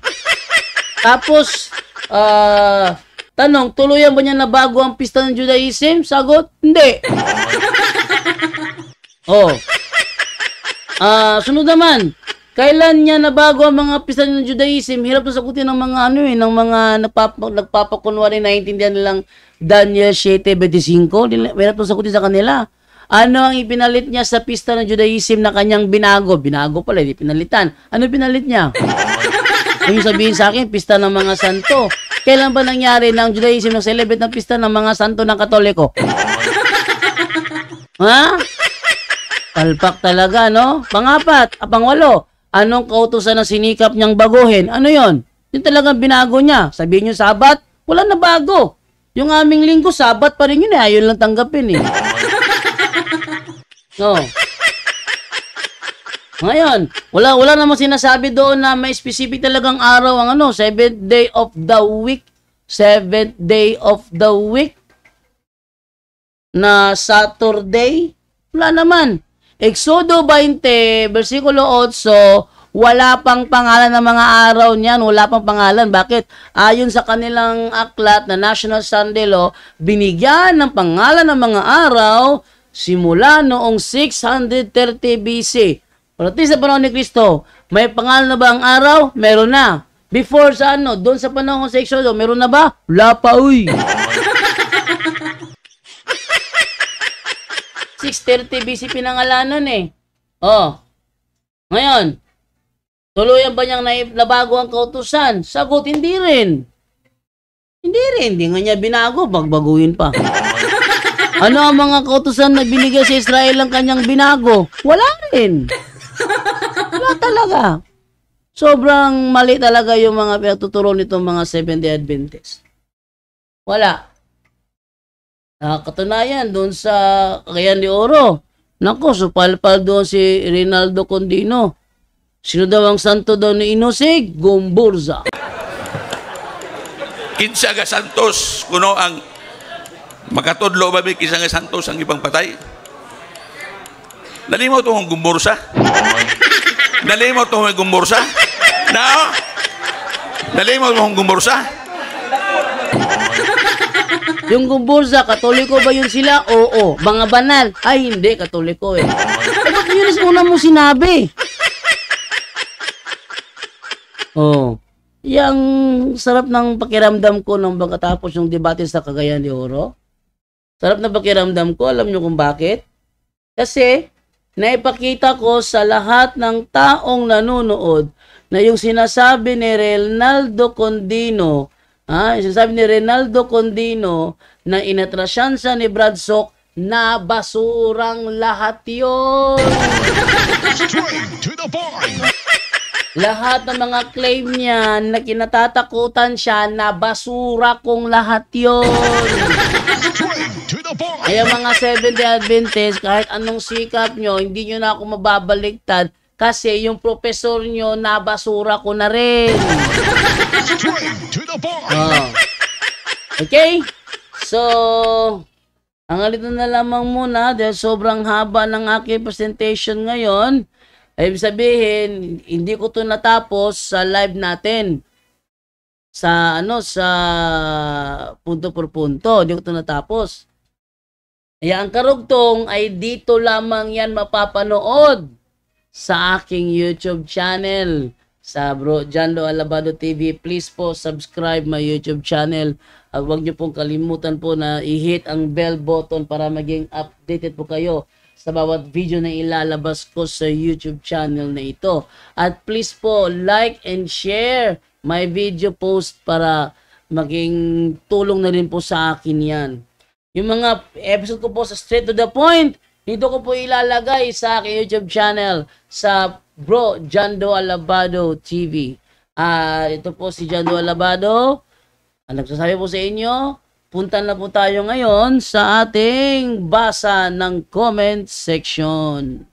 Speaker 1: Tapos, tanong, tuluyan ba niya na bago ang pista ng Judaism? Sagot, hindi. Oh. Sunod naman, kailan niya nabago ang mga pista ng Judaism? Hirap na sagutin ng mga ng mga nagpapakunwari na intindihan nilang Daniel 7:25. Hirap na sagutin sa kanila. Ano ang ipinalit niya sa pista ng Judaism na kanyang binago? Binago pala, hindi pinalitan. Ano pinalit niya? Kung sabihin sa akin, pista ng mga santo. Kailan ba nangyari ng Judaism na celebrate ng pista ng mga santo ng Katoliko? Ha? Palpak talaga, no? Pangapat, pangwalo, anong kautusan na sinikap niyang baguhin? Ano yon? Yung talagang binago niya. Sabihin niyo Sabat, wala na bago. Yung aming linggo, Sabat pa rin yun eh. Ayun lang tanggapin eh. No. Ngayon, wala namang sinasabi doon na may specific talagang araw ang ano, 7th day of the week. 7th day of the week na Saturday. Wala naman. Exodo 20, versikulo 8, wala pang pangalan ng mga araw niyan, wala pang pangalan. Bakit? Ayon sa kanilang aklat na National Sunday Law, binigyan ng pangalan ng mga araw simula noong 630 BC. Pagdating sa panahon ni Kristo, may pangalan na ba ang araw? Meron na. Before sa doon sa panahon sa Exodo, meron na ba? Wala pa, uy. 630 BC pinangalanan eh. Oh. Ngayon, tuluyan ba niyang nabago ang kautusan? Sagot, hindi rin. Hindi nga niya binago, bagbaguhin pa. Ano ang mga kautusan na binigay sa Israel ang kanyang binago? Wala rin. Wala talaga. Sobrang mali talaga yung mga pinagtuturo nitong mga Seventh-day Adventists. Wala. Katunayan doon sa Cagayan de Oro. Nako, supalpal doon si Rinaldo Condino. Sino daw ang santo daw ni Inosig? Gumburza.
Speaker 7: Kinsa nga santos kuno ang makatudlo ba kinsa nga santos ang ibang patay? Nalimaw to ang gumbursa? Nalimaw to ang gumbursa? Na? Nalimaw to ang gumbursa?
Speaker 1: Yung Gumburza, Katoliko ba yun sila? Oo. Mga banal? Ay, hindi. Katoliko eh. Ba't yun una mo sinabi? Oh. Yang sarap ng pakiramdam ko nung pagkatapos yung debate sa Cagayan de Oro. Sarap na pakiramdam ko. Alam nyo kung bakit? Kasi, naipakita ko sa lahat ng taong nanonood na yung sinasabi ni Rinaldo Condino, sinasabi ni Rinaldo Condino na inatrasyansa ni Brad Sok na basurang lahat yun.
Speaker 5: Straight to the point.
Speaker 1: Lahat ng mga claim niya na kinatatakutan siya na basura kong lahat yun.
Speaker 5: Straight to the point.
Speaker 1: Kaya mga Seventh-day Adventists, kahit anong sikap nyo, hindi nyo na ako mababaliktad kasi yung professor nyo na basura ko na rin.
Speaker 5: Straight to the point.
Speaker 1: Okay? So, ang alito na lamang muna dahil sobrang haba ng aking presentation ngayon. Ay sabihin, hindi ko to natapos sa live natin. Sa punto por punto, hindi ko to natapos. Kaya ang karugtong ay dito lamang yan mapapanood sa aking YouTube channel. Sa Bro Jando Alabado TV, please po subscribe my YouTube channel. At huwag niyo pong kalimutan po na i-hit ang bell button para maging updated po kayo sa bawat video na ilalabas ko sa YouTube channel na ito. At please po like and share my video post para maging tulong na rin po sa akin yan. Yung mga episode ko po sa Straight to the Point, dito ko po ilalagay sa aking YouTube channel sa Bro Jando Alabado TV. Ito po si Jando Alabado. Ang nagsasabi po sa inyo, punta na po tayo ngayon sa ating basa ng comment section.